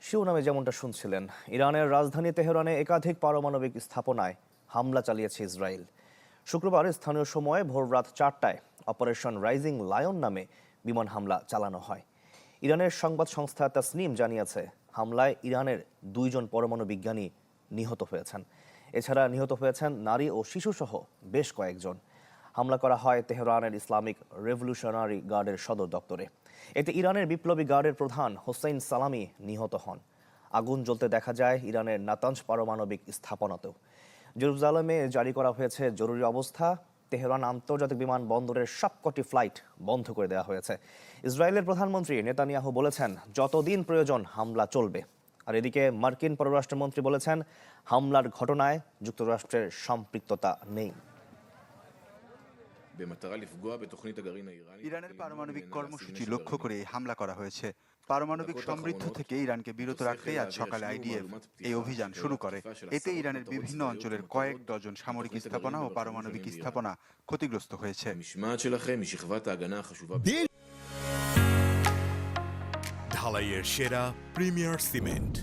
শিরোনামে যেমনটা শুনছিলেন, ইরানের রাজধানী তেহরানে একাধিক পারমাণবিক স্থাপনায় হামলা চালিয়েছে ইসরায়েল। শুক্রবার স্থানীয় সময়ে ভোররাত 4টায় অপারেশন রাইজিং লায়ন নামে বিমান হামলা চালানো হয়। ইরানের সংবাদ সংস্থা তাসনিম জানিয়েছে, হামলায় ইরানের 2 জন পরমাণু বিজ্ঞানী নিহত হয়েছেন। এছাড়া নিহত হয়েছেন নারী ও শিশুসহ বেশ কয়েকজন। হামলা করা হয় তেহরানের ইসলামিক রেভলিউশনারি গার্ডের সদর দপ্তরে। এতে ইরানের বিপ্লবী গার্ডের প্রধান হোসেইন সালামি নিহত হন। আগুন জ্বলতে দেখা যায় ইরানের নাতাঞ্জ পারমাণবিক স্থাপনাতেও। জেরুজালেমে জারি করা হয়েছে জরুরি অবস্থা। তেহরান আন্তর্জাতিক বিমানবন্দরের সবকটি ফ্লাইট বন্ধ করে দেওয়া হয়েছে। ইসরায়েলের প্রধানমন্ত্রী নেতানিয়াহু বলেছেন, যতদিন প্রয়োজন হামলা চলবে। আর এদিকে মার্কিন পররাষ্ট্রমন্ত্রী বলেছেন, হামলার ঘটনায় যুক্তরাষ্ট্রের সম্পৃক্ততা নেই। ইরানের পারমাণবিক কর্মসূচি লক্ষ্য করে এই হামলা করা হয়েছে। পারমাণবিক সমৃদ্ধ থেকে ইরানকে বিরত রাখতেই আজ সকালে আইডিএফ এই অভিযান শুরু করে। এতে ইরানের বিভিন্ন অঞ্চলের কয়েক ডজন সামরিক স্থাপনা ও পারমাণবিক স্থাপনা ক্ষতিগ্রস্ত হয়েছে। ঢালাইয়ের সেরা প্রিমিয়ার সিমেন্ট।